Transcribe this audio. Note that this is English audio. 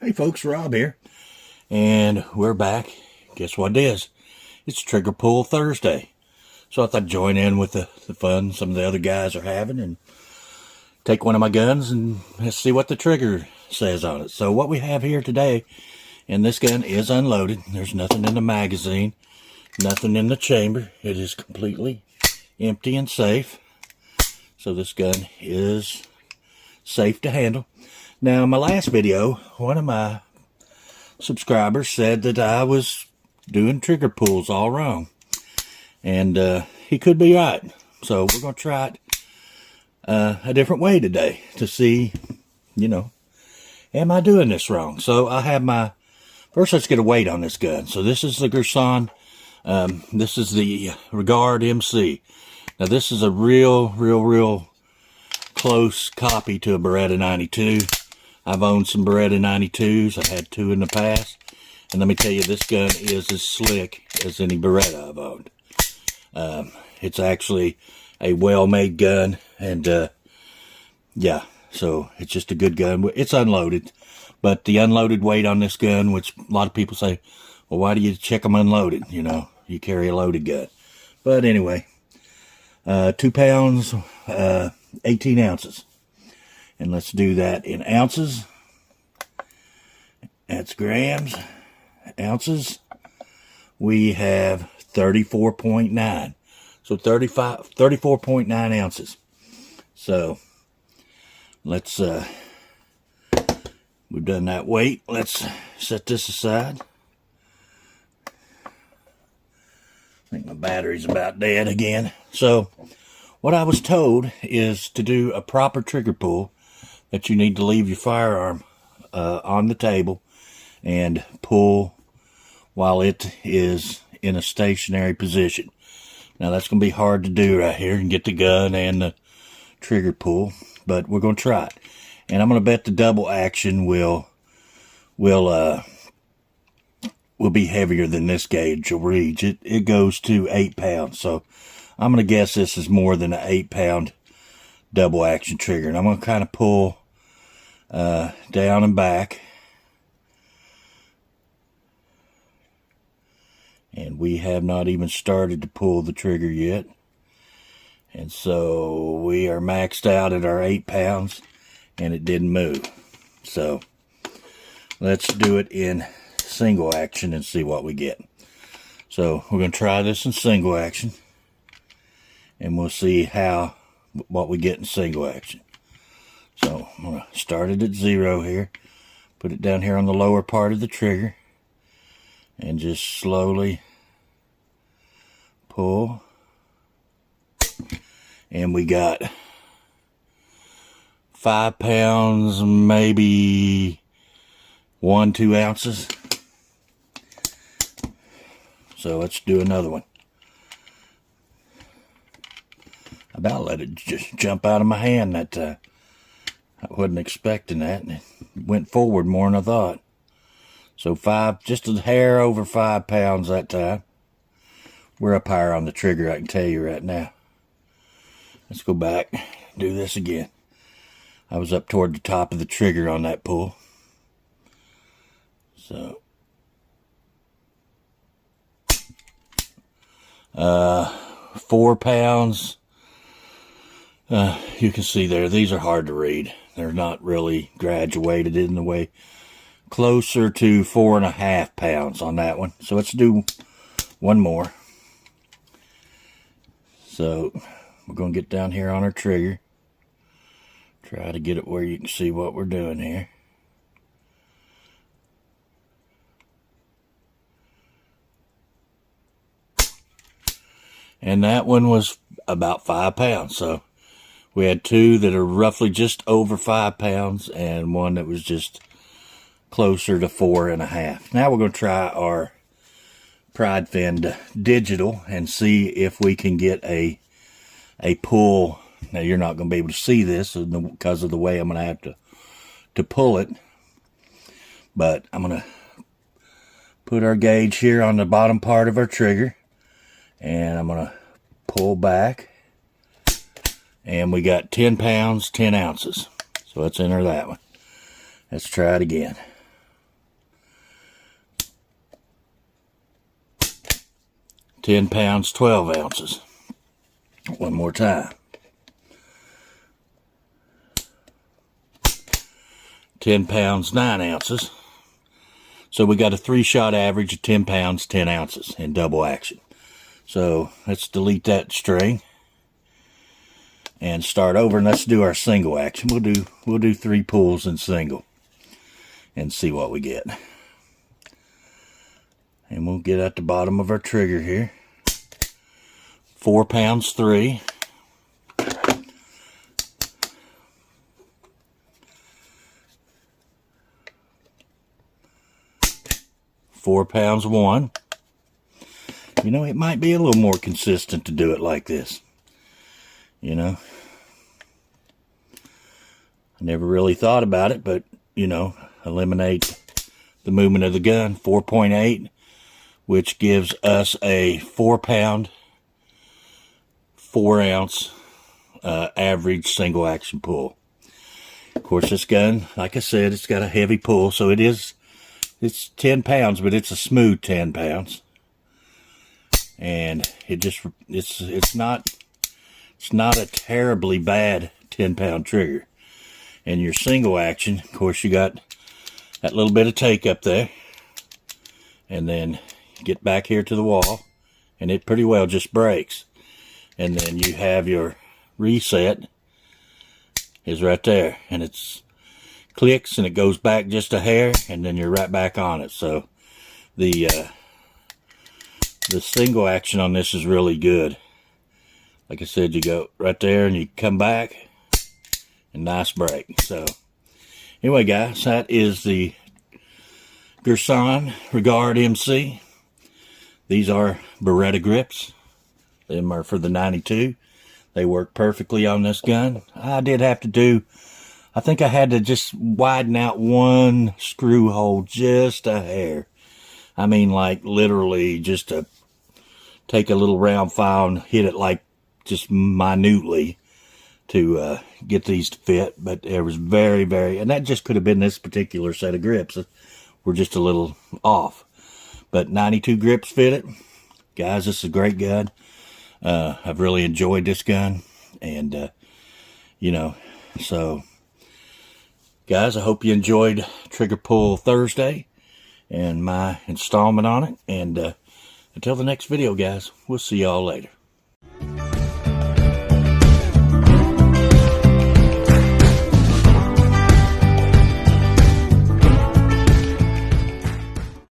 Hey folks, Rob here, and we're back. Guess what it is? It's Trigger Pull Thursday. So I thought I'd join in with the fun some of the other guys are having and take one of my guns and let's see what the trigger says on it. So what we have here today, and this gun is unloaded. There's nothing in the magazine, nothing in the chamber. It is completely empty and safe. So this gun is safe to handle. Now, in my last video, one of my subscribers said that I was doing trigger pulls all wrong. And he could be right. So we're going to try it a different way today to see, am I doing this wrong? So I have my, first let's get a weight on this gun. So this is the Girsan, this is the Regard MC. Now this is a real close copy to a Beretta 92. I've owned some Beretta 92s. I've had two in the past. And let me tell you, this gun is as slick as any Beretta I've owned. It's actually a well-made gun. And, yeah, so it's just a good gun. It's unloaded. But the unloaded weight on this gun, which a lot of people say, well, why do you check them unloaded? You carry a loaded gun. But anyway, 2 pounds, 18 ounces. And let's do that in ounces. That's grams. Ounces. We have 34.9. So 34.9 ounces. So let's, we've done that weight. Let's set this aside. I think my battery's about dead again. So what I was told is to do a proper trigger pull, that you need to leave your firearm on the table and pull while it is in a stationary position. Now that's going to be hard to do right here and get the gun and the trigger pull, but we're going to try it. And I'm going to bet the double action will be heavier than this gauge will reach. It goes to 8 pounds, so I'm going to guess this is more than an 8-pound double action trigger. And I'm going to kind of pull down and back. And we have not even started to pull the trigger yet. And so we are maxed out at our 8 pounds and it didn't move. So let's do it in single action and see what we get. So we're going to try this in single action and we'll see what we get in single action. So I'm going to start it at 0 here, put it down here on the lower part of the trigger, and just slowly pull. And we got 5 pounds, maybe 1-2 ounces. So let's do another one. I about let it just jump out of my hand that time. I wasn't expecting that, and it went forward more than I thought. So just a hair over 5 pounds that time. We're up higher on the trigger, I can tell you right now. Let's go back, do this again. I was up toward the top of the trigger on that pull. So 4 pounds. You can see there, these are hard to read. They're not really graduated in the way. Closer to 4.5 pounds on that one. So let's do one more. So we're going to get down here on our trigger. Try to get it where you can see what we're doing here. And that one was about 5 pounds. So we had 2 that are roughly just over 5 pounds and one that was just closer to 4.5. Now we're going to try our Pride Fin digital and see if we can get a pull. Now you're not going to be able to see this because of the way I'm going to have to pull it. But I'm going to put our gauge here on the bottom part of our trigger. And I'm going to pull back. And we got 10 pounds, 10 ounces. So let's enter that one. Let's try it again. 10 pounds, 12 ounces. One more time. 10 pounds, 9 ounces. So we got a 3-shot average of 10 pounds, 10 ounces in double action. So let's delete that string and start over, and let's do our single action. We'll do 3 pulls in single and see what we get. And we'll get at the bottom of our trigger here. 4 pounds 3. 4 pounds 1. You know, it might be a little more consistent to do it like this. You know, I never really thought about it, but, you know, eliminate the movement of the gun. 4.8, which gives us a 4 pound, 4 ounce average single action pull. Of course, this gun, like I said, it's got a heavy pull, so it's 10 pounds, but it's a smooth 10 pounds. And it's not a terribly bad 10-pound trigger. And your single action, of course, you got that little bit of take up there. And then you get back here to the wall, and it pretty well just breaks. And then you have your reset is right there, and it's clicks and it goes back just a hair, and then you're right back on it. So the single action on this is really good. Like I said, you go right there and you come back, and nice break. So anyway, guys, that is the Girsan Regard MC. These are Beretta grips. Them are for the 92. They work perfectly on this gun. I did have to do, I think I had to just widen out one screw hole just a hair. I mean, like literally just to take a little round file and hit it like just minutely to get these to fit. But it was very, very, and that just could have been this particular set of grips. We're just a little off. But 92 grips fit it. Guys, this is a great gun. I've really enjoyed this gun. And, you know, so guys, I hope you enjoyed Trigger Pull Thursday and my installment on it. And until the next video, guys, we'll see y'all later.